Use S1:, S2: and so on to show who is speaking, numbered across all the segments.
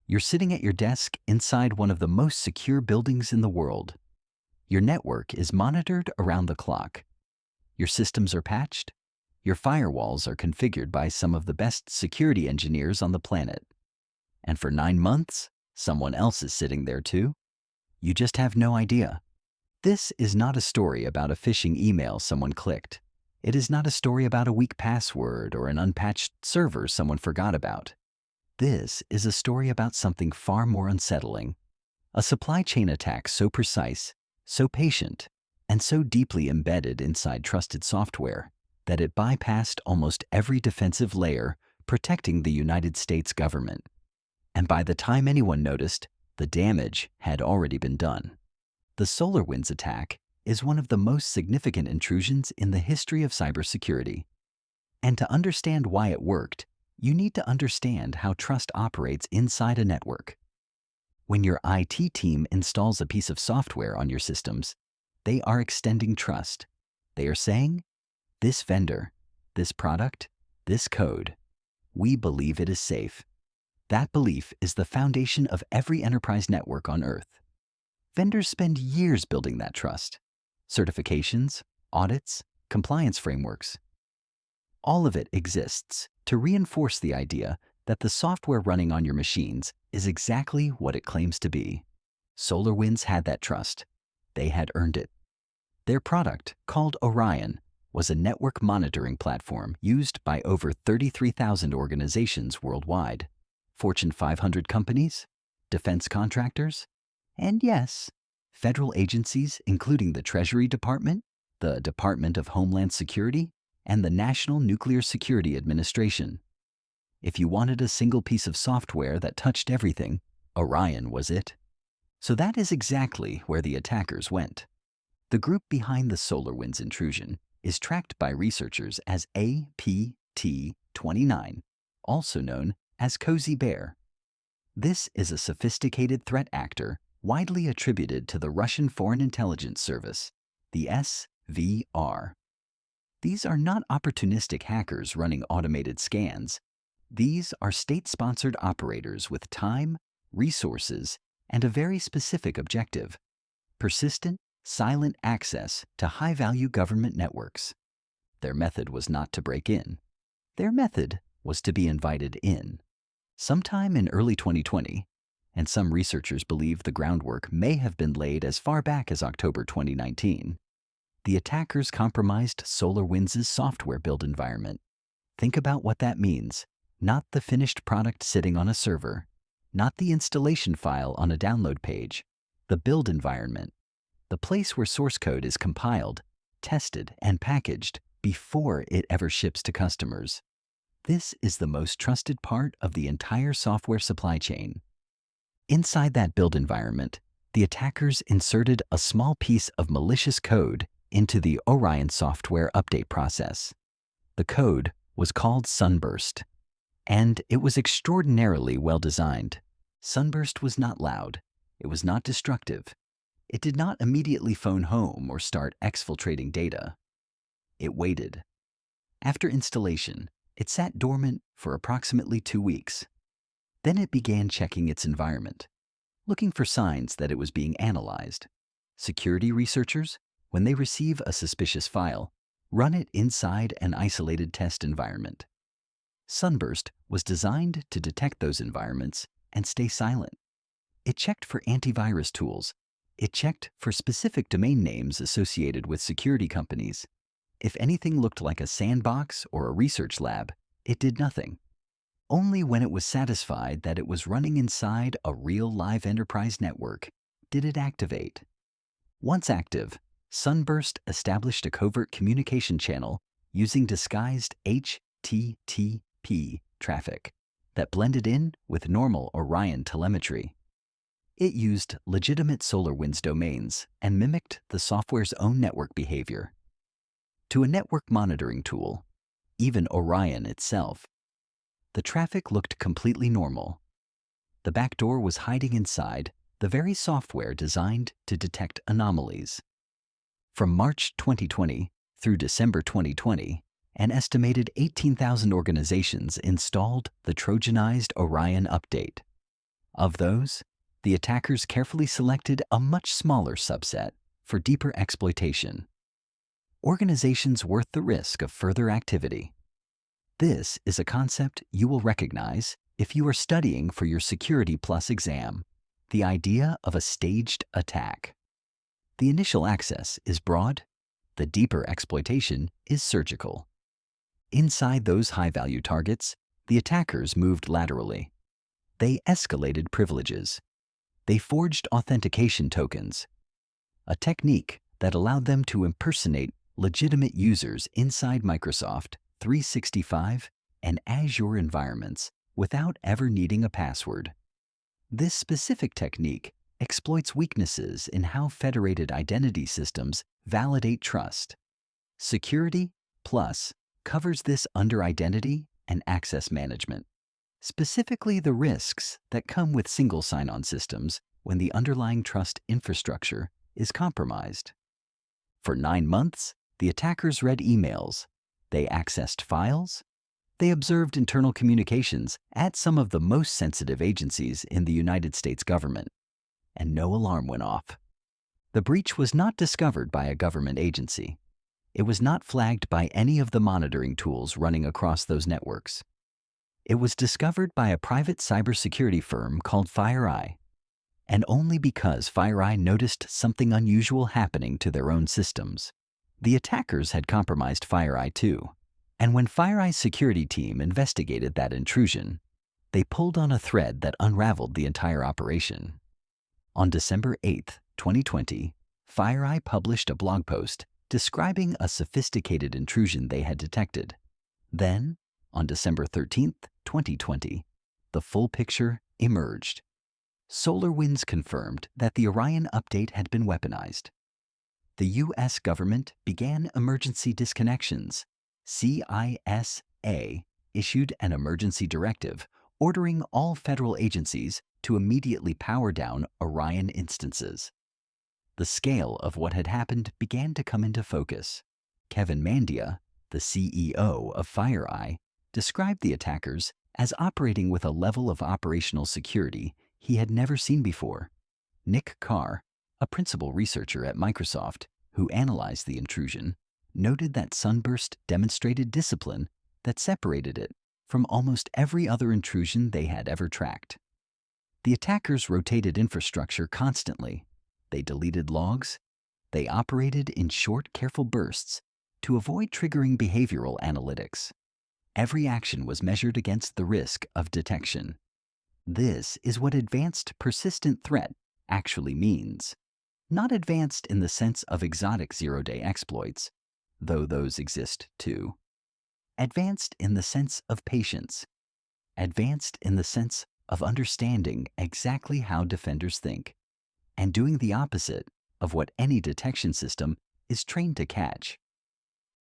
S1: You're sitting at your desk inside one of the most secure buildings in the world. Your network is monitored around the clock. Your systems are patched. Your firewalls are configured by some of the best security engineers on the planet. And for 9 months, someone else is sitting there too. You just have no idea. This is not a story about a phishing email someone clicked. It is not a story about a weak password or an unpatched server someone forgot about. This is a story about something far more unsettling. A supply chain attack so precise, so patient, and so deeply embedded inside trusted software that it bypassed almost every defensive layer protecting the United States government. And by the time anyone noticed, the damage had already been done. The SolarWinds attack is one of the most significant intrusions in the history of cybersecurity. And to understand why it worked, you need to understand how trust operates inside a network. When your IT team installs a piece of software on your systems, they are extending trust. They are saying, this vendor, this product, this code, we believe it is safe. That belief is the foundation of every enterprise network on Earth. Vendors spend years building that trust. Certifications, audits, compliance frameworks. All of it exists to reinforce the idea that the software running on your machines is exactly what it claims to be. SolarWinds had that trust. They had earned it. Their product, called Orion, was a network monitoring platform used by over 33,000 organizations worldwide. Fortune 500 companies, defense contractors, and yes, federal agencies including the Treasury Department, the Department of Homeland Security, and the National Nuclear Security Administration. If you wanted a single piece of software that touched everything, Orion was it. So that is exactly where the attackers went. The group behind the SolarWinds intrusion is tracked by researchers as APT-29, also known as Cozy Bear. This is a sophisticated threat actor widely attributed to the Russian Foreign Intelligence Service, the SVR. These are not opportunistic hackers running automated scans. These are state-sponsored operators with time, resources, and a very specific objective: persistent, silent access to high-value government networks. Their method was not to break in. Their method was to be invited in. Sometime in early 2020, and some researchers believe the groundwork may have been laid as far back as October 2019, the attackers compromised SolarWinds' software build environment. Think about what that means. Not the finished product sitting on a server, not the installation file on a download page, the build environment, the place where source code is compiled, tested, and packaged before it ever ships to customers. This is the most trusted part of the entire software supply chain. Inside that build environment, the attackers inserted a small piece of malicious code into the Orion software update process. The code was called SUNBURST, and it was extraordinarily well designed. SUNBURST was not loud. It was not destructive. It did not immediately phone home or start exfiltrating data. It waited. After installation, it sat dormant for approximately 2 weeks. Then it began checking its environment, looking for signs that it was being analyzed. Security researchers, when they receive a suspicious file, run it inside an isolated test environment. SUNBURST was designed to detect those environments and stay silent. It checked for antivirus tools. It checked for specific domain names associated with security companies. If anything looked like a sandbox or a research lab, it did nothing. Only when it was satisfied that it was running inside a real live enterprise network did it activate. Once active, SUNBURST established a covert communication channel using disguised HTTP traffic that blended in with normal Orion telemetry. It used legitimate SolarWinds domains and mimicked the software's own network behavior. To a network monitoring tool, even Orion itself, the traffic looked completely normal. The backdoor was hiding inside the very software designed to detect anomalies. From March 2020 through December 2020, an estimated 18,000 organizations installed the Trojanized Orion update. Of those, the attackers carefully selected a much smaller subset for deeper exploitation. Organizations worth the risk of further activity. This is a concept you will recognize if you are studying for your Security Plus exam, the idea of a staged attack. The initial access is broad, the deeper exploitation is surgical. Inside those high-value targets, the attackers moved laterally. They escalated privileges. They forged authentication tokens, a technique that allowed them to impersonate legitimate users inside Microsoft 365 and Azure environments without ever needing a password. This specific technique exploits weaknesses in how federated identity systems validate trust. Security Plus covers this under identity and access management, specifically the risks that come with single sign-on systems when the underlying trust infrastructure is compromised. For 9 months, the attackers read emails, they accessed files, they observed internal communications at some of the most sensitive agencies in the United States government, and no alarm went off. The breach was not discovered by a government agency. It was not flagged by any of the monitoring tools running across those networks. It was discovered by a private cybersecurity firm called FireEye, and only because FireEye noticed something unusual happening to their own systems. The attackers had compromised FireEye too, and when FireEye's security team investigated that intrusion, they pulled on a thread that unraveled the entire operation. On December 8, 2020, FireEye published a blog post describing a sophisticated intrusion they had detected. Then, on December 13, 2020, the full picture emerged. SolarWinds confirmed that the Orion update had been weaponized. The U.S. government began emergency disconnections. CSRB issued an emergency directive ordering all federal agencies to immediately power down Orion instances. The scale of what had happened began to come into focus. Kevin Mandia, the CEO of FireEye, described the attackers as operating with a level of operational security he had never seen before. Nick Carr, a principal researcher at Microsoft who analyzed the intrusion, noted that SUNBURST demonstrated discipline that separated it from almost every other intrusion they had ever tracked. The attackers rotated infrastructure constantly. They deleted logs. They operated in short, careful bursts to avoid triggering behavioral analytics. Every action was measured against the risk of detection. This is what advanced persistent threat actually means. Not advanced in the sense of exotic zero-day exploits, though those exist too. Advanced in the sense of patience. Advanced in the sense of understanding exactly how defenders think, and doing the opposite of what any detection system is trained to catch.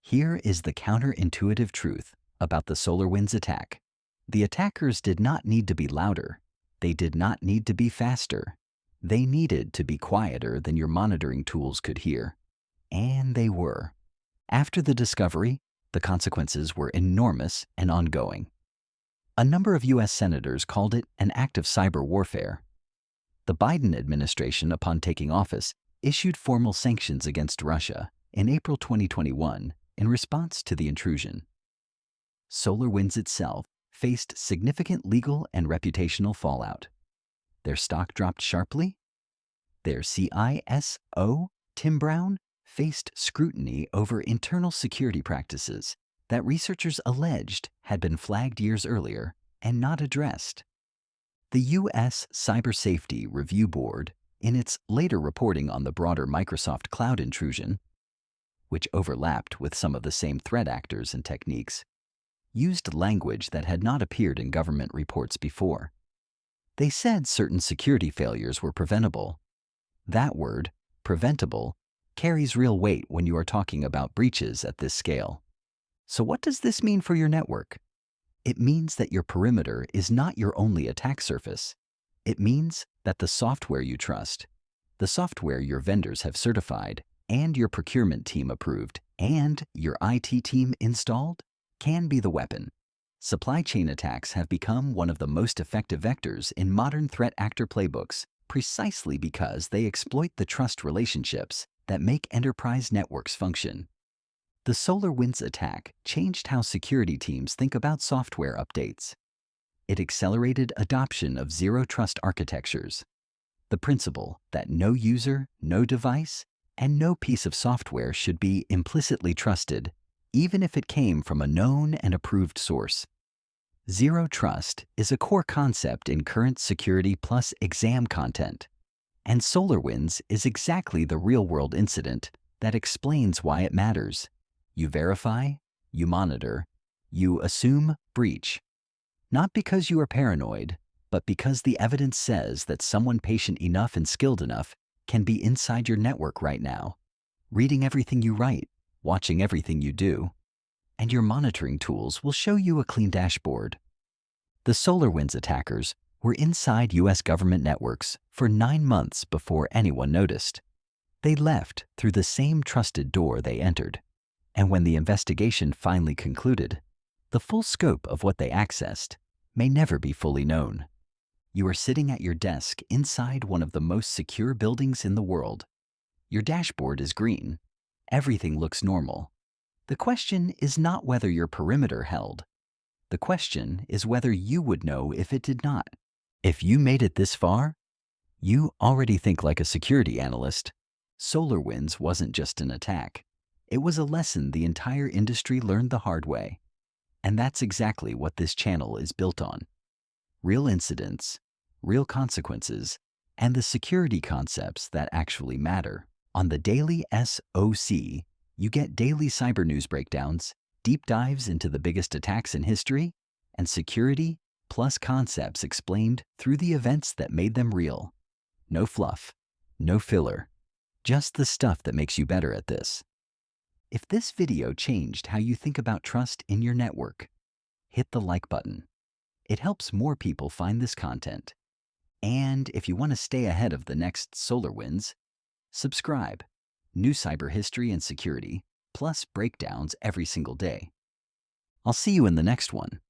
S1: Here is the counterintuitive truth about the SolarWinds attack. The attackers did not need to be louder. They did not need to be faster. They needed to be quieter than your monitoring tools could hear. And they were. After the discovery, the consequences were enormous and ongoing. A number of U.S. senators called it an act of cyber warfare. The Biden administration, upon taking office, issued formal sanctions against Russia in April 2021 in response to the intrusion. SolarWinds itself faced significant legal and reputational fallout. Their stock dropped sharply. Their CISO, Tim Brown, faced scrutiny over internal security practices that researchers alleged had been flagged years earlier and not addressed. The U.S. Cyber Safety Review Board, in its later reporting on the broader Microsoft cloud intrusion, which overlapped with some of the same threat actors and techniques, used language that had not appeared in government reports before. They said certain security failures were preventable. That word, preventable, carries real weight when you are talking about breaches at this scale. So what does this mean for your network? It means that your perimeter is not your only attack surface. It means that the software you trust, the software your vendors have certified and your procurement team approved and your IT team installed, can be the weapon. Supply chain attacks have become one of the most effective vectors in modern threat actor playbooks precisely because they exploit the trust relationships that make enterprise networks function. The SolarWinds attack changed how security teams think about software updates. It accelerated adoption of zero-trust architectures. The principle that no user, no device, and no piece of software should be implicitly trusted, even if it came from a known and approved source. Zero trust is a core concept in current Security Plus exam content, and SolarWinds is exactly the real-world incident that explains why it matters. You verify, you monitor, you assume breach. Not because you are paranoid, but because the evidence says that someone patient enough and skilled enough can be inside your network right now, reading everything you write, watching everything you do, and your monitoring tools will show you a clean dashboard. The SolarWinds attackers were inside U.S. government networks for 9 months before anyone noticed. They left through the same trusted door they entered, and when the investigation finally concluded, the full scope of what they accessed may never be fully known. You are sitting at your desk inside one of the most secure buildings in the world. Your dashboard is green. Everything looks normal. The question is not whether your perimeter held. The question is whether you would know if it did not. If you made it this far, you already think like a security analyst. SolarWinds wasn't just an attack. It was a lesson the entire industry learned the hard way. And that's exactly what this channel is built on. Real incidents, real consequences, and the security concepts that actually matter. On the Daily SOC, you get daily cyber news breakdowns, deep dives into the biggest attacks in history, and security plus concepts explained through the events that made them real. No fluff, no filler, just the stuff that makes you better at this. If this video changed how you think about trust in your network, hit the like button. It helps more people find this content. And if you want to stay ahead of the next SolarWinds, subscribe. New cyber history and security, plus breakdowns every single day. I'll see you in the next one.